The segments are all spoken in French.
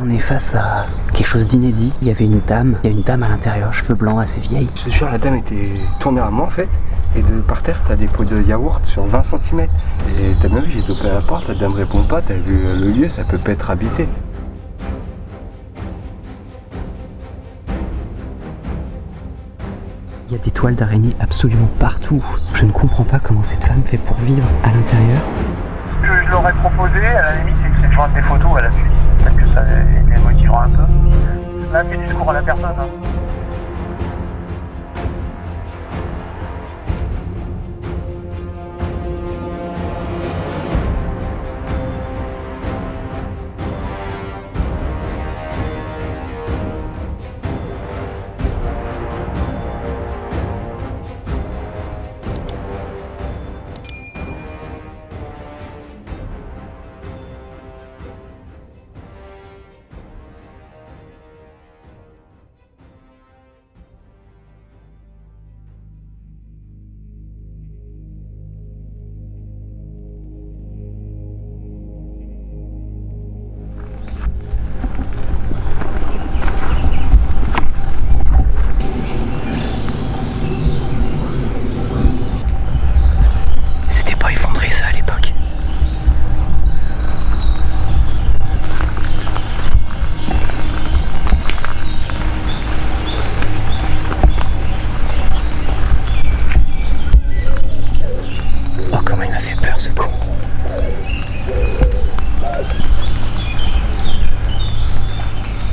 on est face à quelque chose d'inédit. Il y avait une dame, à l'intérieur, cheveux blancs, assez vieille. Je te jure, la dame était tournée à moi en fait. Et par terre, t'as des pots de yaourt sur 20 cm. Et t'as bien vu, j'ai topé à la porte, la dame répond pas, t'as vu le lieu, ça peut pas être habité. Il y a des toiles d'araignée absolument partout. Je ne comprends pas comment cette femme fait pour vivre à l'intérieur. Ce que je leur ai proposé, à la limite, c'est de joindre des photos à la suite. Parce que ça les motivera un peu. Là, c'est discours à la personne. Hein.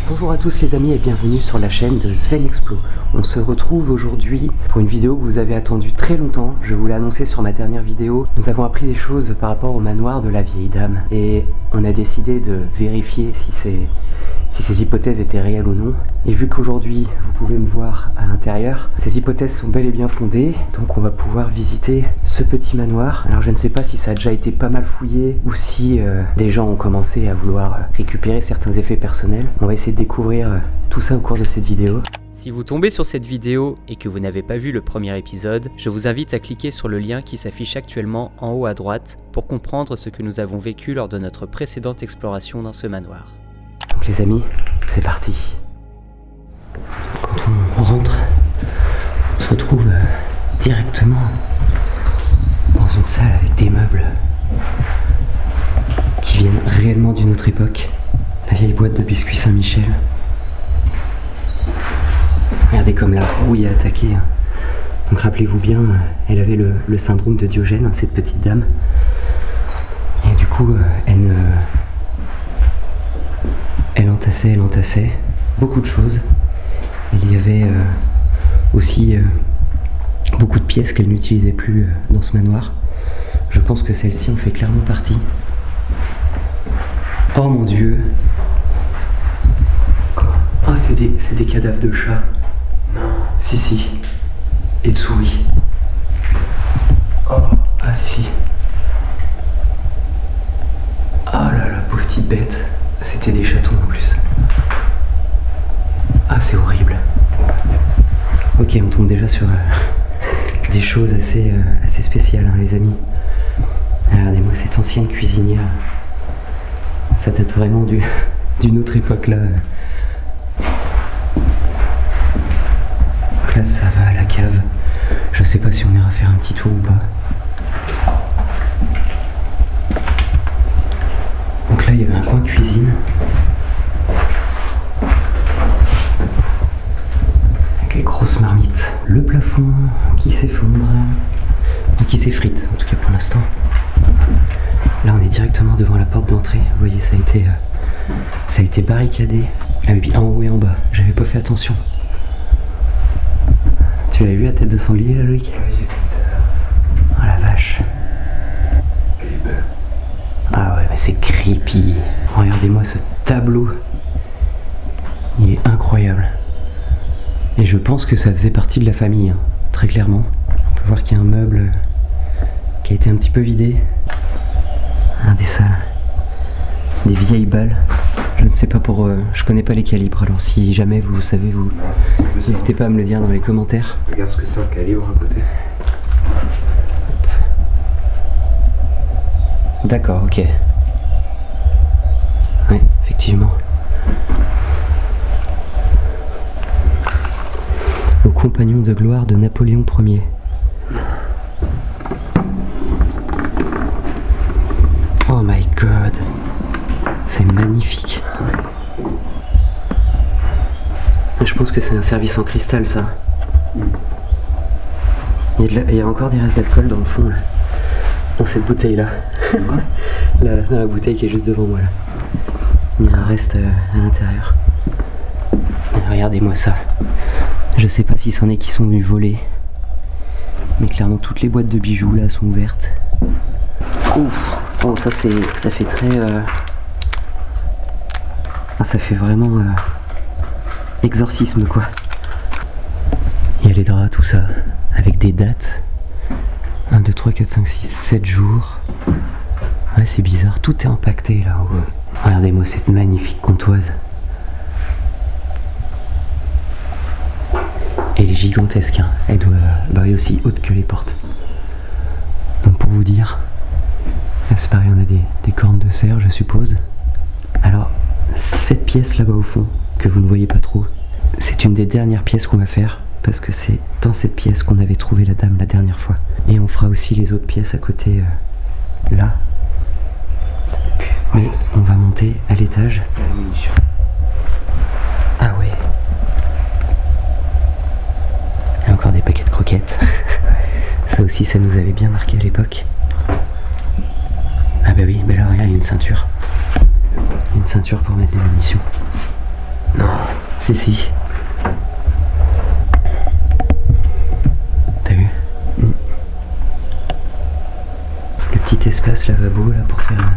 Bonjour à tous les amis et bienvenue sur la chaîne de Sven Explo. On se retrouve aujourd'hui pour une vidéo que vous avez attendue très longtemps. Je vous l'ai annoncé sur ma dernière vidéo. Nous avons appris des choses par rapport au manoir de la vieille dame et on a décidé de vérifier si ces hypothèses étaient réelles ou non. Et vu qu'aujourd'hui vous pouvez me voir à l'intérieur, ces hypothèses sont bel et bien fondées, donc on va pouvoir visiter ce petit manoir. Alors je ne sais pas si ça a déjà été pas mal fouillé ou si des gens ont commencé à vouloir récupérer certains effets personnels. On va essayer de découvrir tout ça au cours de cette vidéo. Si vous tombez sur cette vidéo et que vous n'avez pas vu le premier épisode, je vous invite à cliquer sur le lien qui s'affiche actuellement en haut à droite pour comprendre ce que nous avons vécu lors de notre précédente exploration dans ce manoir. Donc les amis, c'est parti. Quand on rentre, on se retrouve directement dans une salle avec des meubles qui viennent réellement d'une autre époque. La vieille boîte de biscuits Saint-Michel. Regardez comme la rouille a attaqué. Donc rappelez-vous bien, elle avait le syndrome de Diogène, cette petite dame. Et du coup, elle entassait beaucoup de choses. Il y avait aussi beaucoup de pièces qu'elle n'utilisait plus dans ce manoir. Je pense que celle-ci en fait clairement partie. Oh mon dieu! Ah, c'est des cadavres de chats. Non. Si. Et de souris. Oh, ah si. Ah là là, pauvre petite bête. C'était des chatons en plus. Ah, c'est horrible. Ok, on tombe déjà sur des choses assez spéciales, hein, les amis. Regardez-moi cette ancienne cuisinière. Ça date vraiment d'une autre époque là. Donc là, ça va à la cave. Je sais pas si on ira faire un petit tour ou pas. Donc là, il y avait un coin cuisine. Avec les grosses marmites. Le plafond qui s'effondre. Ou qui s'effrite, en tout cas pour l'instant. Là, on est directement devant la porte d'entrée. Vous voyez, ça a été barricadé. Ah oui, en haut et en bas. J'avais pas fait attention. Tu l'as vu la tête de sanglier là, Loïc? Oh la vache. Ah ouais, mais c'est creepy. Regardez-moi ce tableau. Il est incroyable. Et je pense que ça faisait partie de la famille, hein, très clairement. On peut voir qu'il y a un meuble qui a été un petit peu vidé. Des salles. Des vieilles balles. Je ne sais pas je connais pas les calibres, alors si jamais vous savez, vous n'hésitez pas à me le dire dans les commentaires. Regarde ce que c'est un calibre à côté. D'accord, ok. Ouais, effectivement. Aux compagnons de gloire de Napoléon Ier. Oh my god, c'est magnifique. Je pense que c'est un service en cristal ça. Il y a encore des restes d'alcool dans le fond là. Dans cette bouteille là. Dans la bouteille qui est juste devant moi là. Il y a un reste à l'intérieur. Regardez-moi ça. Je sais pas si c'en est qui sont venus voler. Mais clairement toutes les boîtes de bijoux là sont ouvertes. Ouf. Oh ça fait très ça fait vraiment exorcisme quoi. Il y a les draps, tout ça, avec des dates. 1, 2, 3, 4, 5, 6, 7 jours. Ouais c'est bizarre, tout est empaqueté là. Regardez-moi cette magnifique comptoise. Elle est gigantesque, hein. Elle est aussi haute que les portes. Donc pour vous dire, là c'est pareil, on a des cornes de cerf je suppose. Alors, cette pièce là-bas au fond, que vous ne voyez pas trop, c'est une des dernières pièces qu'on va faire, parce que c'est dans cette pièce qu'on avait trouvé la dame la dernière fois. Et on fera aussi les autres pièces à côté, là. Mais on va monter à l'étage. Ah ouais. Il y a encore des paquets de croquettes. Ça aussi, ça nous avait bien marqué à l'époque. Ah bah oui, mais là regarde, il y a une ceinture. Une ceinture pour mettre des munitions. Non, si. T'as vu? Le petit espace lavabo là pour faire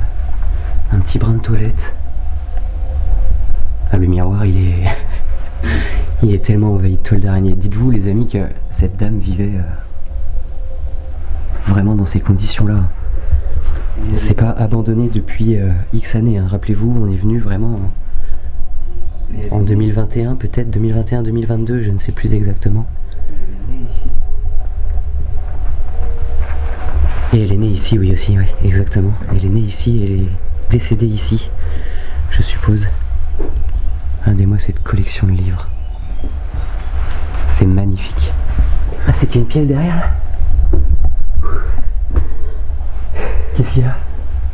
un petit brin de toilette. Ah le miroir il est... il est tellement envahi de toile d'araignée. Dites-vous les amis que cette dame vivait vraiment dans ces conditions là. C'est pas abandonné depuis X années, hein. Rappelez-vous, on est venu vraiment en 2021, peut-être 2021-2022, je ne sais plus exactement. Et elle est née ici, oui aussi, oui, exactement. Elle est née ici, elle est décédée ici, je suppose. Regardez-moi cette collection de livres. C'est magnifique. Ah, c'est qu'il y a une pièce derrière là? Qu'est-ce qu'il y a?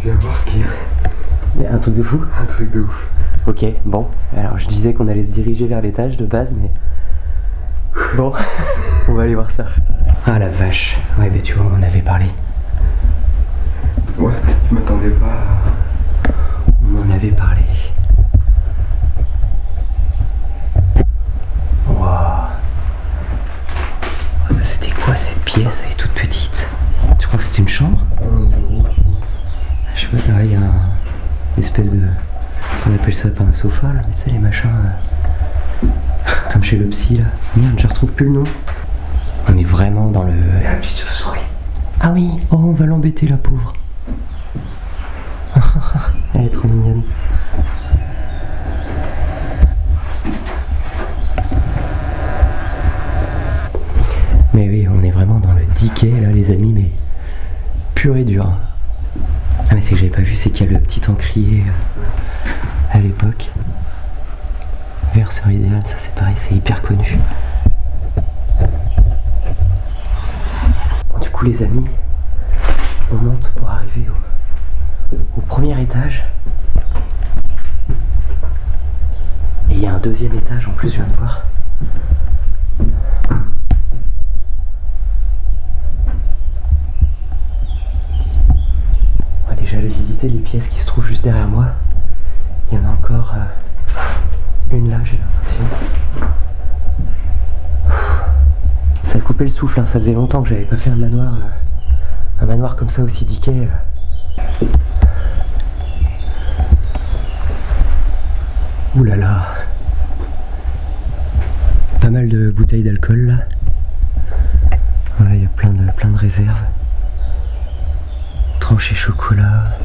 Viens voir ce qu'il y a. Il y a un truc de fou? Un truc de ouf. Ok, bon. Alors je disais qu'on allait se diriger vers l'étage de base, mais... Bon, on va aller voir ça. Ah la vache. Ouais, mais tu vois, on en avait parlé. Ouais, je m'attendais pas à... On en avait parlé. Waouh. C'était quoi cette pièce? Elle est toute petite. Tu crois que c'est une chambre? Je sais pas, là il y a une espèce de... On appelle ça pas un sofa là, mais tu sais les machins... comme chez le psy là. Merde, je retrouve plus le nom. On est vraiment dans le... La petite chauve-souris. Ah oui, oh on va l'embêter la pauvre. Elle est trop mignonne. Mais oui, on est vraiment dans le diquet là les amis, mais pur et dur. Ah mais c'est que j'avais pas vu, c'est qu'il y a le petit encrier à l'époque. Verseur idéal, ça c'est pareil, c'est hyper connu. Bon, du coup les amis, on monte pour arriver au premier étage. Et il y a un deuxième étage en plus, je viens de voir. On va déjà aller visiter les pièces qui se trouvent juste derrière moi. Il y en a encore une là, j'ai l'impression. Ça a coupé le souffle, hein. Ça faisait longtemps que j'avais pas fait un manoir comme ça aussi diquet. Ouh là là. Pas mal de bouteilles d'alcool là. Voilà, il y a plein de réserves. Tranché chocolat,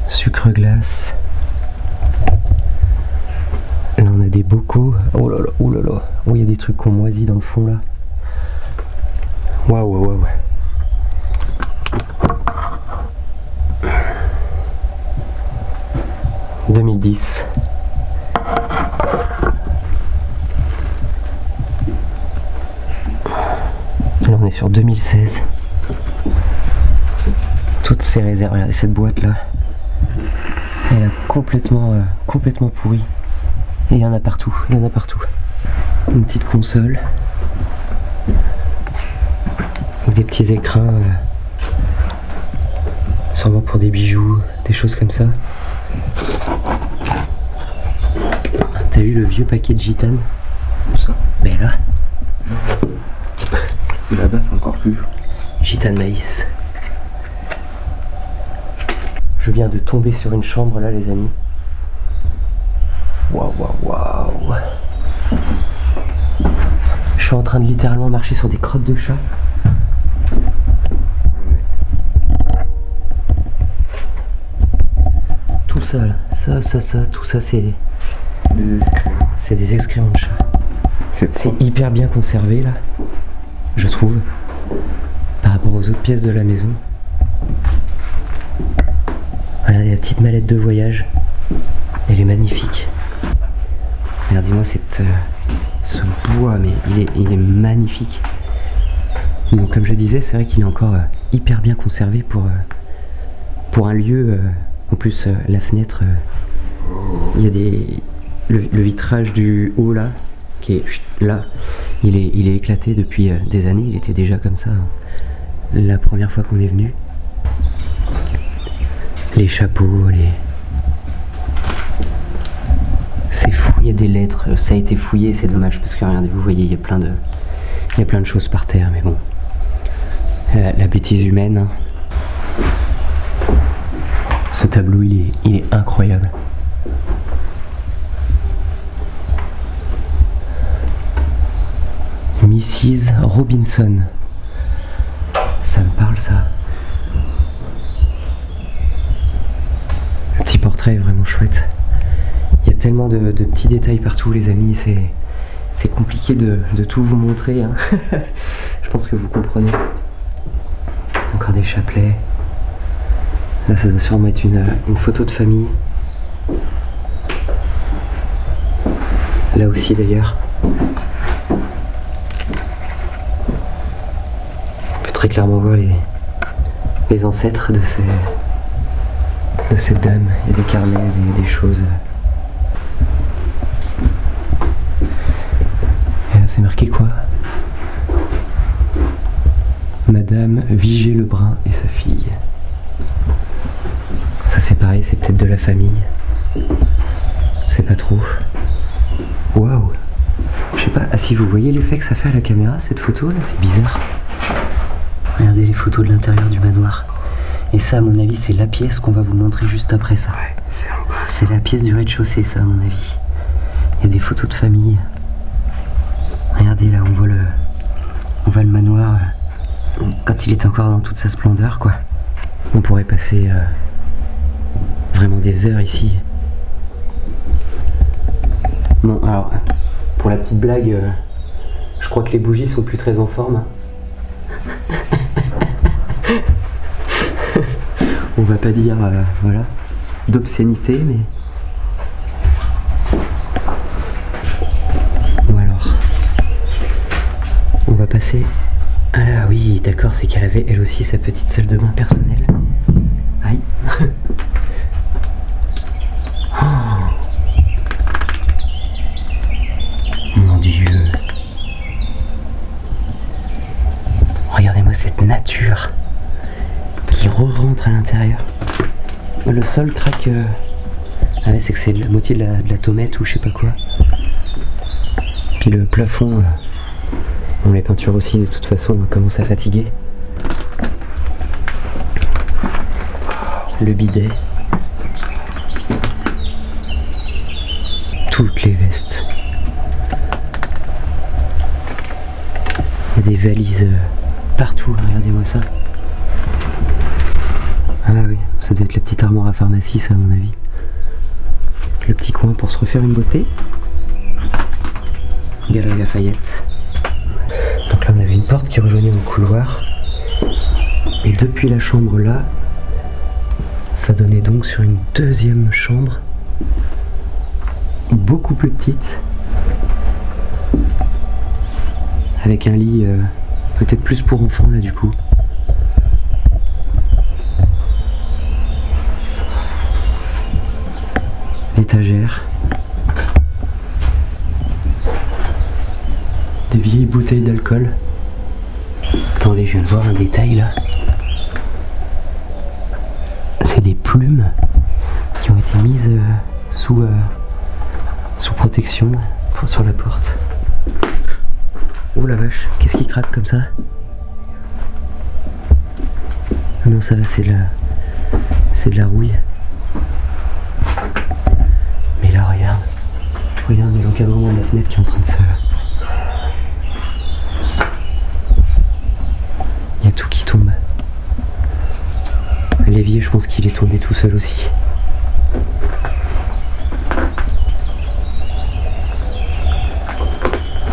sucre glace. Là on a des bocaux. Oh là là, oh là là. Oh, il y a des trucs qu'on moisit dans le fond là. Waouh, waouh, waouh. « 2010. On est sur 2016. Toutes ces réserves, regardez cette boîte là. Elle a complètement pourri. Et il y en a partout, il y en a partout. Une petite console. Avec des petits écrins. Sûrement pour des bijoux, des choses comme ça. T'as vu le vieux paquet de gitane? Ça. Ben là. Là-bas c'est encore plus. Gitane maïs. Je viens de tomber sur une chambre là les amis. Waouh waouh waouh. Je suis en train de littéralement marcher sur des crottes de chat. Tout ça là, ça, tout ça c'est des excréments de chat. C'est hyper bien conservé là, je trouve, par rapport aux autres pièces de la maison. Regardez la petite mallette de voyage, elle est magnifique. Regardez-moi ce bois, mais il est magnifique. Donc comme je disais, c'est vrai qu'il est encore hyper bien conservé pour un lieu. En plus, la fenêtre, il y a le vitrage du haut là, qui est là, il est éclaté depuis des années. Il était déjà comme ça la première fois qu'on est venu. Les chapeaux, c'est fou, il y a des lettres, ça a été fouillé, c'est dommage parce que regardez, vous voyez, il y a plein de choses par terre, mais bon, la bêtise humaine. Hein. Ce tableau, il est incroyable. Mrs. Robinson. Ça me parle ça. Le petit portrait est vraiment chouette. Il y a tellement de petits détails partout les amis, c'est compliqué de tout vous montrer. Hein. Je pense que vous comprenez. Encore des chapelets. Là ça doit sûrement être une photo de famille. Là aussi d'ailleurs. On peut très clairement voir les ancêtres de cette dame. Il y a des carnets, des choses. Et là c'est marqué quoi? Madame Vigée-Lebrun et sa fille. Ça c'est pareil, c'est peut-être de la famille. C'est pas trop. Waouh! Je sais pas, ah si vous voyez l'effet que ça fait à la caméra, cette photo là, c'est bizarre. Regardez les photos de l'intérieur du manoir. Et ça à mon avis c'est la pièce qu'on va vous montrer juste après ça. Ouais, c'est la pièce du rez-de-chaussée ça à mon avis. Il y a des photos de famille. Regardez là, on voit le manoir quand il est encore dans toute sa splendeur quoi. On pourrait passer vraiment des heures ici. Bon alors, pour la petite blague, je crois que les bougies sont plus très en forme. On va pas dire voilà, d'obscénité, mais bon alors, on va passer. Ah là oui, d'accord, c'est qu'elle avait elle aussi sa petite salle de bain personnelle. Aïe. Oh. Mon Dieu. Regardez-moi cette nature qui re-rentre à l'intérieur. Le sol craque. Ah ouais, c'est que c'est la moitié de la tomate ou je sais pas quoi. Puis le plafond, bon, les peintures aussi de toute façon commencent à fatiguer. Le bidet. Toutes les vestes. Il y a des valises partout, regardez-moi ça. Ah oui, ça doit être la petite armoire à pharmacie ça à mon avis. Le petit coin pour se refaire une beauté. Galerie Lafayette. Donc là on avait une porte qui rejoignait mon couloir. Et depuis la chambre là, ça donnait donc sur une deuxième chambre. Beaucoup plus petite. Avec un lit Peut-être plus pour enfants là du coup. L'étagère. Des vieilles bouteilles d'alcool. Attendez, je viens de voir un détail là. C'est des plumes qui ont été mises sous protection sur la porte. Oh la vache, qu'est-ce qui craque comme ça? Non, ça va, c'est de la rouille. Mais là, regarde, il y a l'encadrement de la fenêtre qui est en train de se... Il y a tout qui tombe. L'évier, je pense qu'il est tombé tout seul aussi.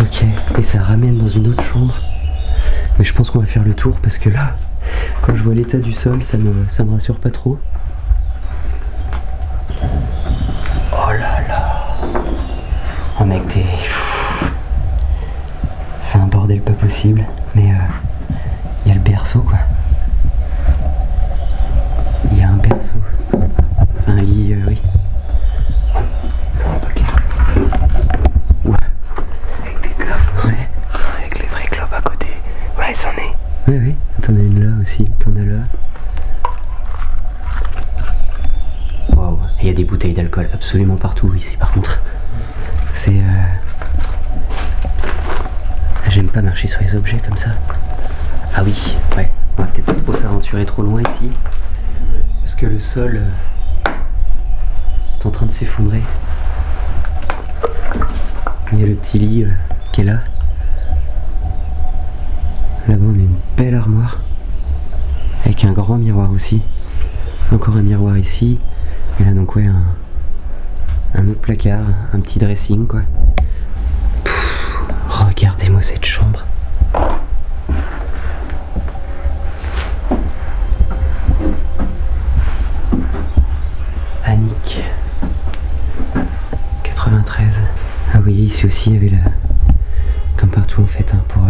Ok, et ça ramène dans une autre chambre. Mais je pense qu'on va faire le tour parce que là, quand je vois l'état du sol, ça me rassure pas trop. Oh là là. Oh mec, c'est un bordel pas possible. Mais il y a le berceau quoi. Il y a un berceau. Un lit, oui. Ouais. Avec des clopes. Ouais. Avec les vraies clopes à côté. Ouais, c'en est. Oui, oui. T'en as une là aussi. T'en as là. Waouh. Il y a des bouteilles d'alcool absolument partout ici par contre. C'est... J'aime pas marcher sur les objets comme ça. Ah oui, ouais. On va peut-être pas trop s'aventurer trop loin ici. Parce que le sol est en train de s'effondrer. Il y a le petit lit qui est là. Là-bas on a une belle armoire. Avec un grand miroir aussi. Encore un miroir ici. Et là donc ouais, un autre placard. Un petit dressing quoi. Regardez-moi cette chambre. Annick 93. Ah oui, ici aussi il y avait la... Comme partout en fait, hein, pour...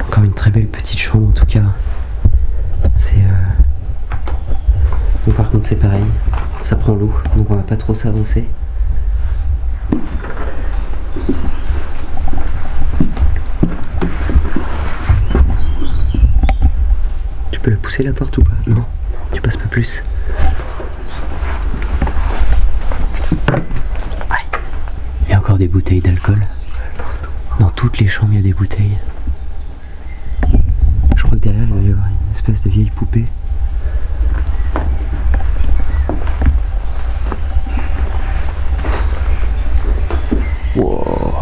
Encore une très belle petite chambre en tout cas. C'est... Bon, par contre c'est pareil, ça prend l'eau, donc on va pas trop s'avancer. Tu peux la pousser la porte ou pas? Non, tu passes pas plus. Aïe. Il y a encore des bouteilles d'alcool. Dans toutes les chambres il y a des bouteilles. Je crois que derrière il doit y avoir une espèce de vieille poupée. Wow.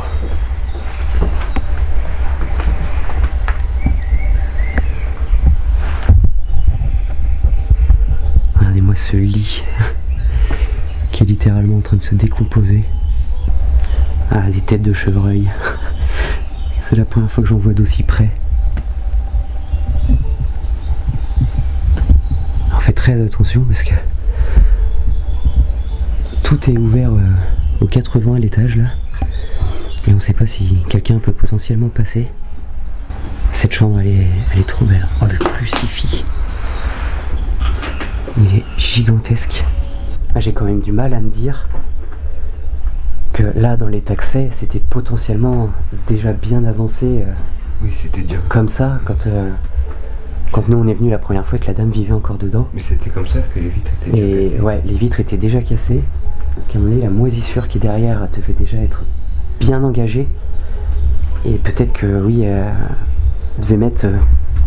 Regardez-moi ce lit qui est littéralement en train de se décomposer. Ah, des têtes de chevreuil. C'est la première fois que j'en vois d'aussi près. Alors faites très attention parce que tout est ouvert aux 80 à l'étage là. Et on sait pas si quelqu'un peut potentiellement passer. Cette chambre elle est trop belle. Oh le crucifix. Il est gigantesque. Ah, j'ai quand même du mal à me dire que là dans l'état que c'est, c'était potentiellement déjà bien avancé. Oui, c'était déjà comme ça quand nous on est venu la première fois et que la dame vivait encore dedans. Mais c'était comme ça que les vitres étaient déjà cassées. Ouais, les vitres étaient déjà cassées. Donc à un moment donné, la moisissure qui est derrière devait déjà être bien engagée. Et peut-être que oui, elle devait mettre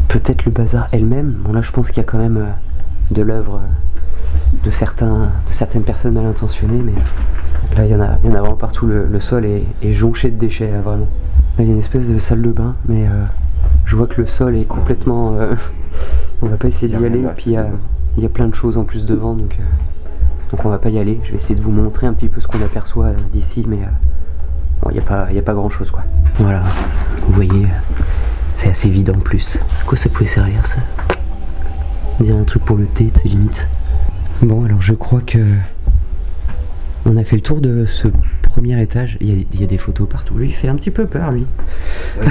peut-être le bazar elle-même. Bon là je pense qu'il y a quand même de l'œuvre de certaines personnes mal intentionnées, mais là il y en a vraiment partout. Le sol est jonché de déchets là, vraiment. Là il y a une espèce de salle de bain, mais je vois que le sol est complètement... on va pas essayer d'y aller, et puis il y a plein de choses en plus devant, donc on va pas y aller. Je vais essayer de vous montrer un petit peu ce qu'on aperçoit d'ici, mais bon, il y a pas grand chose quoi. Voilà, vous voyez, c'est assez vide en plus. À quoi ça pouvait servir ça? On dirait un truc pour le thé, c'est limite. Bon alors je crois que On a fait le tour de ce premier étage. Il y a des photos partout. Lui, il fait un petit peu peur, lui. Ouais.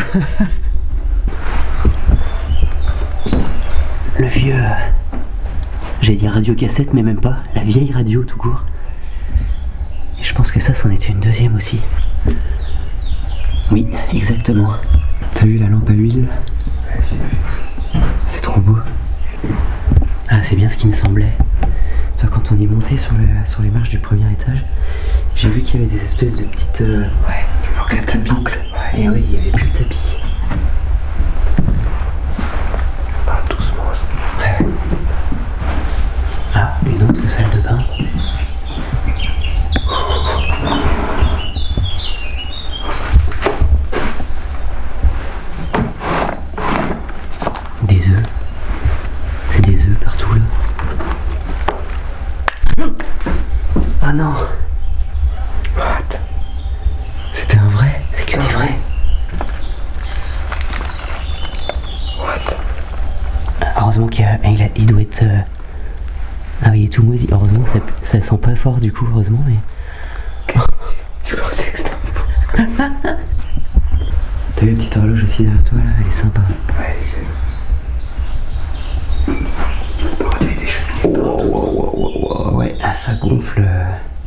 Le vieux... J'allais dire radio-cassette, mais même pas. La vieille radio, tout court. Et je pense que ça, c'en était une deuxième aussi. Oui, exactement. T'as vu la lampe à huile? C'est trop beau. Ah, c'est bien ce qui me semblait. Toi, quand on est monté sur les marches du premier étage, j'ai vu qu'il y avait des espèces de petites... petites boucles. Ouais. Et oui, il n'y avait plus le tapis. Parle doucement. Ouais. Ah, une autre salle de bain. Des œufs. C'est des œufs partout là. Ah non. What? C'était un vrai. C'est que des vrais. Heureusement qu'il doit être... Ah oui, il est tout moisi. Heureusement, ça sent pas fort du coup, heureusement, mais... Je pensais que c'était T'as vu une petite horloge aussi derrière toi là, elle est sympa. Ouais, c'est... des cheminées. Ouais, ah ça gonfle.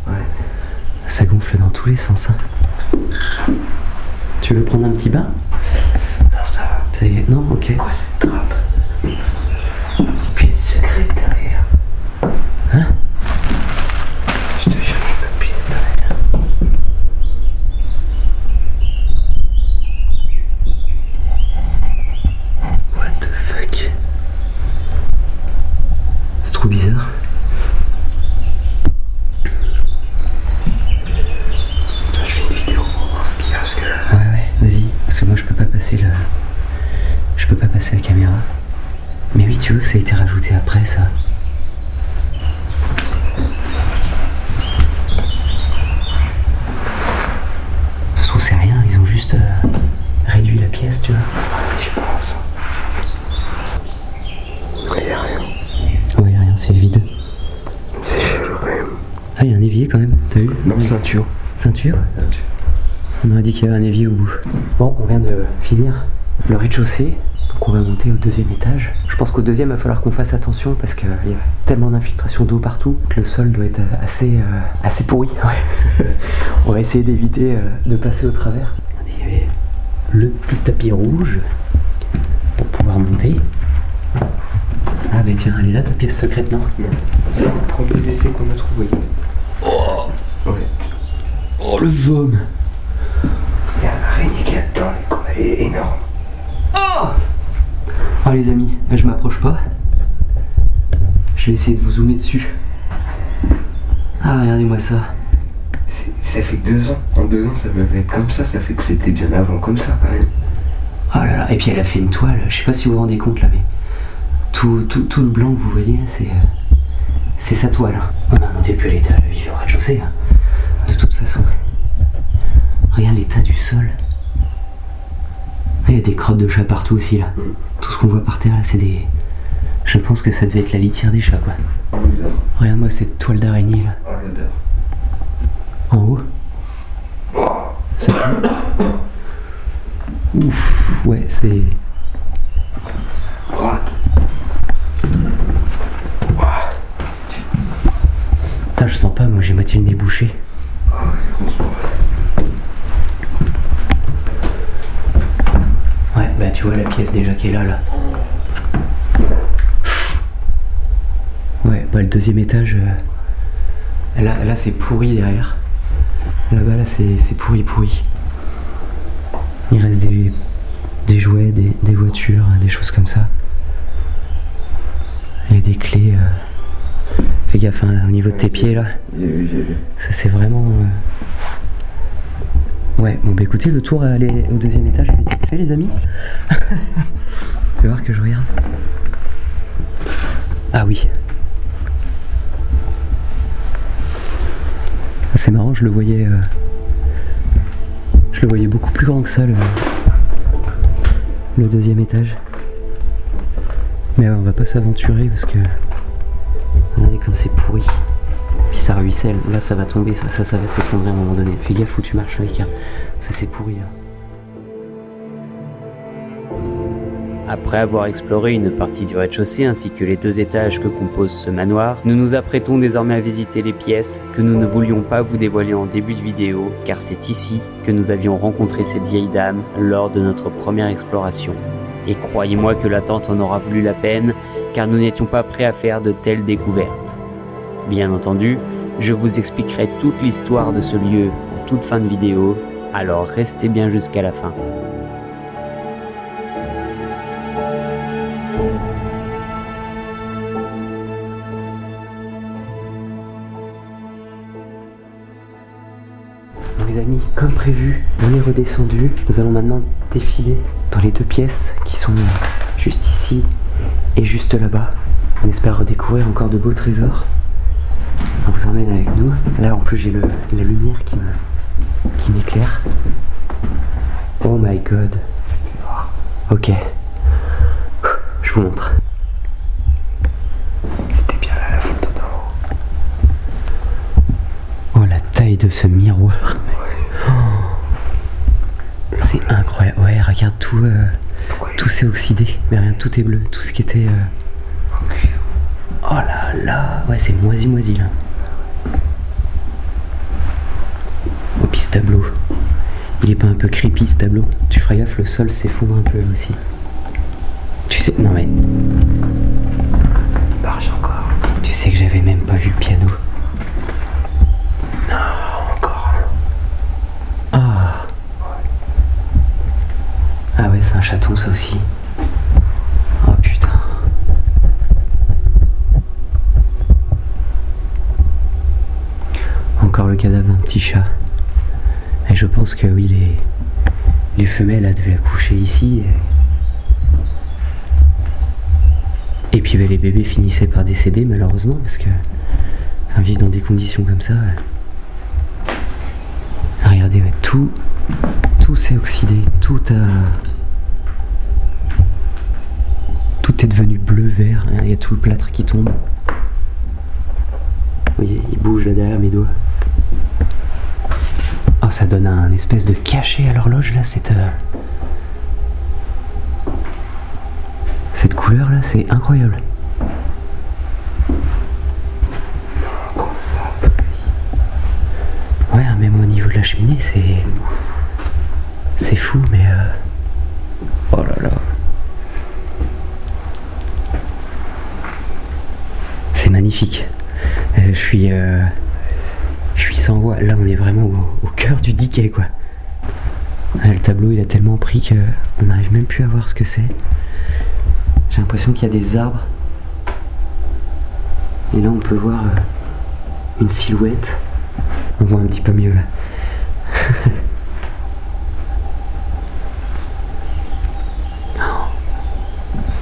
Ouais. Ça gonfle dans tous les sens. Hein. Tu veux prendre un petit bain? Non, ça va. Non, ok. C'est quoi cette trappe? Pièce secrète derrière. Hein? Je te jure, il y a pas de pièce derrière. What the fuck? C'est trop bizarre. Toi, je fais une vidéo pour voir ce qu'il y a parce que là... Ouais, vas-y. Parce que moi je peux pas passer la caméra. Mais oui, tu veux que ça ait été rajouté après ça? Ça se trouve c'est rien, ils ont juste réduit la pièce, tu vois. Ouais, je pense. Il y a rien. Ouais, rien, c'est vide. C'est chelou quand même. Ah, il y a un évier quand même, t'as vu? Non, ceinture. Ceinture? On aurait dit qu'il y avait un évier au bout. Bon, on vient de finir le rez-de-chaussée, donc on va monter au deuxième étage. Je pense qu'au deuxième, il va falloir qu'on fasse attention parce qu'il y a tellement d'infiltration d'eau partout que le sol doit être assez pourri. Ouais. On va essayer d'éviter de passer au travers. Il y avait le petit tapis rouge pour pouvoir monter. Ah bah tiens, elle est là ta pièce secrète, non? C'est le premier WC qu'on a trouvé. Oh, Ouais. oh le jaune. Il y a un araignée qui est là-dedans, elle est énorme. Ah les amis, je m'approche pas. Je vais essayer de vous zoomer dessus. Ah regardez-moi ça. Ça fait que 2 ans. En 2 ans, ça peut être comme ça. Ça fait que c'était bien avant comme ça quand même. Oh là là, et puis elle a fait une toile, je sais pas si vous vous rendez compte là, mais tout le blanc que vous voyez là, c'est sa toile. On a monté plus à l'état, elle vivait au rez-de-chaussée, hein. De toute façon. Regarde l'état du sol. Il y a des crottes de chats partout aussi là. Tout ce qu'on voit par terre là, c'est des... Je pense que ça devait être la litière des chats quoi. Oh l'odeur. Regarde-moi cette toile d'araignée là. Oh l'odeur. En haut. Ça... Ouf, ouais, c'est... Putain, je sens pas, moi j'ai moitié le nez bouché. Ouais, bah tu vois la pièce déjà qui est là. Ouais, bah le deuxième étage, là c'est pourri derrière. Là-bas là c'est pourri. Il reste des jouets, des voitures, des choses comme ça. Il y a des clés. Fais gaffe hein, au niveau de tes pieds là. J'ai vu. Ça c'est vraiment... Ouais, bon bah écoutez, le tour à aller au deuxième étage est vite fait les amis. Fais voir que je regarde. Ah oui. Ah, c'est marrant, je le voyais beaucoup plus grand que ça le deuxième étage. Mais on va pas s'aventurer parce que regardez comme c'est pourri. ça ruisselle. Là, ça va tomber, ça va s'effondrer à un moment donné. Fais gaffe où tu marches, mec. Ça, c'est pourri. Après avoir exploré une partie du rez-de-chaussée ainsi que les 2 étages que compose ce manoir, nous nous apprêtons désormais à visiter les pièces que nous ne voulions pas vous dévoiler en début de vidéo, car c'est ici que nous avions rencontré cette vieille dame lors de notre première exploration. Et croyez-moi que l'attente en aura valu la peine, car nous n'étions pas prêts à faire de telles découvertes. Bien entendu, je vous expliquerai toute l'histoire de ce lieu en toute fin de vidéo, alors restez bien jusqu'à la fin. Bon, les amis, comme prévu, on est redescendu. Nous allons maintenant défiler dans les 2 pièces qui sont juste ici et juste là-bas. On espère redécouvrir encore de beaux trésors. On vous emmène avec nous. Là, en plus, j'ai la lumière qui m'éclaire. Oh my god. Ok. Je vous montre. C'était bien là la photo d'en haut. Oh, la taille de ce miroir. Oh. C'est incroyable. Ouais, regarde tout s'est oxydé. Mais rien, tout est bleu. Tout ce qui était... Oh là là. Ouais, c'est moisi là. Oh, puis ce tableau. Il est pas un peu creepy ce tableau? Tu feras gaffe, le sol s'effondre un peu aussi. Tu sais... Non mais... Il marche encore. Tu sais que j'avais même pas vu le piano. Non, encore. Ah. Ah ouais, c'est un chaton ça aussi. Oh putain. Encore le cadavre d'un petit chat. Et je pense que oui, les femelles devaient accoucher ici. Et puis les bébés finissaient par décéder malheureusement parce que vivre dans des conditions comme ça. Regardez, ouais, tout s'est oxydé, tout est devenu bleu-vert. Il y a tout le plâtre qui tombe. Vous voyez, il bouge là derrière mes doigts. Oh, ça donne un espèce de cachet à l'horloge là, cette couleur là, c'est incroyable. Ouais, même au niveau de la cheminée, c'est fou, mais oh là là. C'est magnifique. Je suis sans voix. Là, on est vraiment au cœur du Dickey, quoi. Le tableau, il a tellement pris que on n'arrive même plus à voir ce que c'est. J'ai l'impression qu'il y a des arbres. Et là, on peut voir une silhouette. On voit un petit peu mieux là.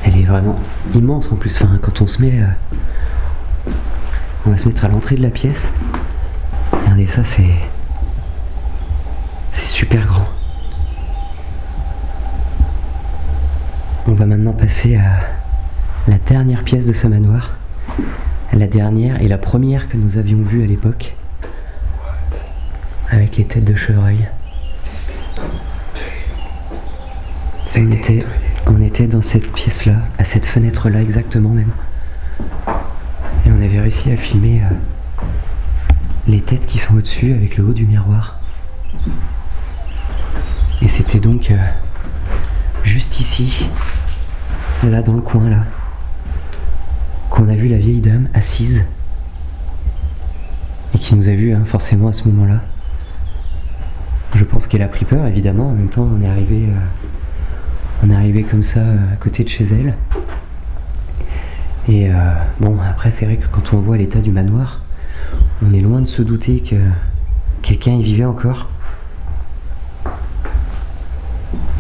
Elle est vraiment immense en plus. Enfin, quand on se met, on va se mettre à l'entrée de la pièce. Regardez ça, c'est super grand. On va maintenant passer à la dernière pièce de ce manoir. La dernière et la première que nous avions vue à l'époque. Avec les têtes de chevreuil. On était dans cette pièce-là, à cette fenêtre-là exactement même. Et on avait réussi à filmer les têtes qui sont au-dessus avec le haut du miroir. Et c'était donc juste ici, là dans le coin là, qu'on a vu la vieille dame assise. Et qui nous a vus forcément à ce moment-là. Je pense qu'elle a pris peur évidemment, en même temps on est arrivé comme ça à côté de chez elle. Et bon, après c'est vrai que quand on voit l'état du manoir, on est loin de se douter que quelqu'un y vivait encore.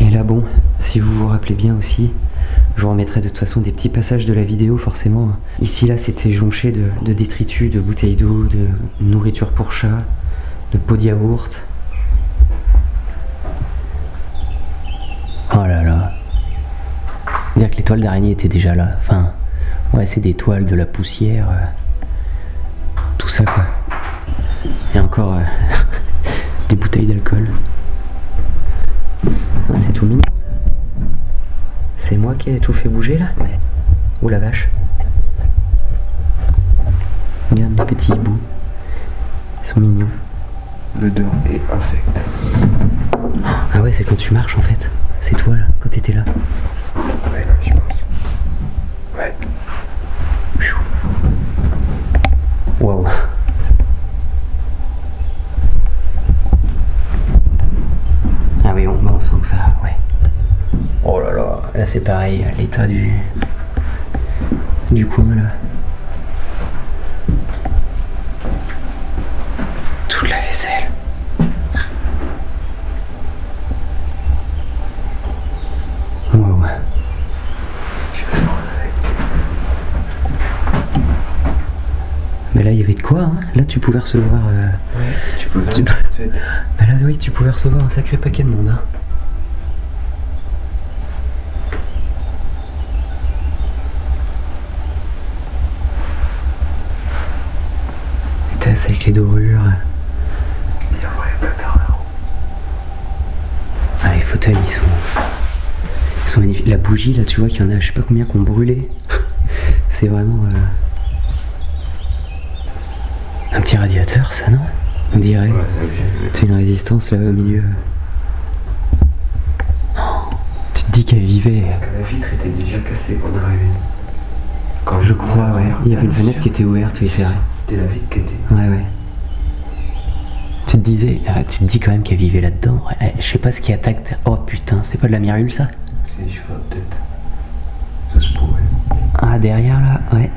Et là bon, si vous vous rappelez bien aussi, je vous remettrai de toute façon des petits passages de la vidéo forcément. Ici là c'était jonché de détritus, de bouteilles d'eau, de nourriture pour chat, de pots de yaourt. Oh là là. Dire que les toiles d'araignée étaient déjà là. Enfin, ouais, c'est des toiles, de la poussière. Tout ça quoi. y a encore des bouteilles d'alcool. Ah, c'est tout mignon ça. C'est moi qui ai tout fait bouger là? Ouais. Oh la vache. Regarde les petits hiboux. Ils sont mignons. L'odeur est infecte. Ah ouais, c'est quand tu marches en fait. C'est toi là, quand t'étais là. Ouais, je pense. Ouais. Waouh. Ah oui, on sent que ça, ouais. Oh là là, là c'est pareil, l'état du coin là. Toute la vaisselle. Waouh. Mais là il y avait de quoi, hein. Là tu pouvais recevoir... Ouais, tu peux Tu- Bah Bah là oui, tu pouvais recevoir un sacré paquet de monde, hein. Putain, c'est avec les dorures. il y a un vrai bâtard là-haut. Ah, les fauteuils, ils sont magnifiques. La bougie, là, tu vois qu'il y en a, je sais pas combien qu'on brûlé. C'est vraiment... un petit radiateur, ça, non? On dirait. Ouais, C'est une résistance, là, au milieu. Oh, tu te dis qu'elle vivait... la vitre était déjà cassée quand on est arrivé. Quand Je crois, ouais. Il y avait une fenêtre qui était ouverte, oui, c'est vrai. C'était la vitre qui était. Ouais, ouais. Tu te dis quand même qu'elle vivait là-dedans. Ouais, je sais pas ce qui attaque. Oh putain, c'est pas de la myrule ça? Je sais pas, peut-être. Ça se pourrait. Ah, derrière là, ouais.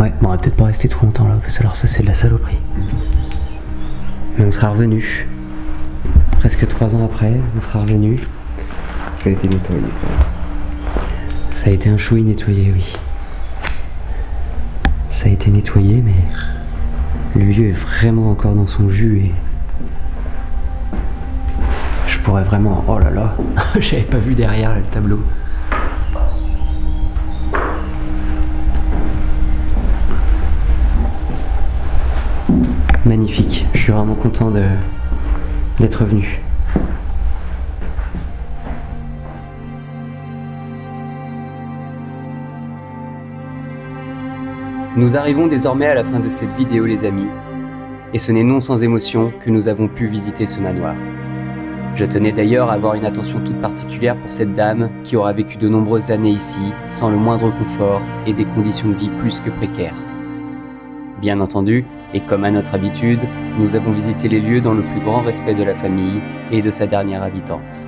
Ouais, bon, on va peut-être pas rester trop longtemps là, parce que alors ça c'est de la saloperie. Mais on sera revenu. Presque 3 ans après, on sera revenu. Ça a été nettoyé. Ça a été un chouï nettoyé, oui. Ça a été nettoyé, mais le lieu est vraiment encore dans son jus et je pourrais vraiment... Oh là là, j'avais pas vu derrière là, le tableau. Magnifique, je suis vraiment content d'être venu. Nous arrivons désormais à la fin de cette vidéo les amis, et ce n'est non sans émotion que nous avons pu visiter ce manoir. Je tenais d'ailleurs à avoir une attention toute particulière pour cette dame qui aura vécu de nombreuses années ici, sans le moindre confort et des conditions de vie plus que précaires. Bien entendu, et comme à notre habitude, nous avons visité les lieux dans le plus grand respect de la famille et de sa dernière habitante.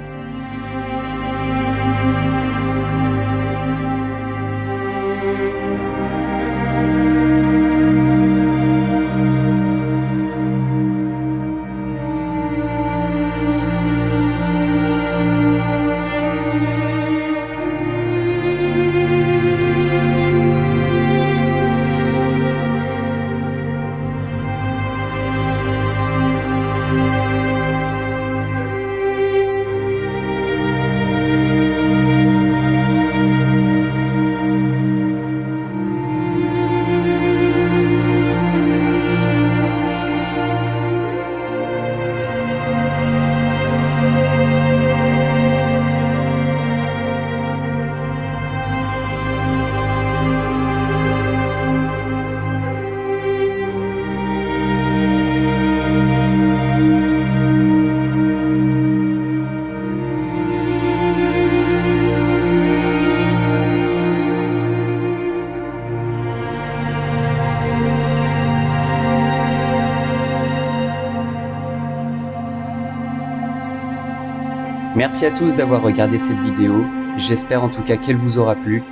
Merci à tous d'avoir regardé cette vidéo, j'espère en tout cas qu'elle vous aura plu.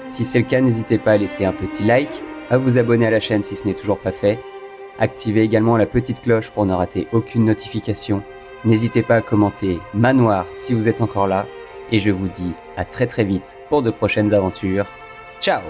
Si c'est le cas, n'hésitez pas à laisser un petit like, à vous abonner à la chaîne si ce n'est toujours pas fait. Activez également la petite cloche pour ne rater aucune notification. N'hésitez pas à commenter Manoir si vous êtes encore là. Et je vous dis à très vite pour de prochaines aventures. Ciao!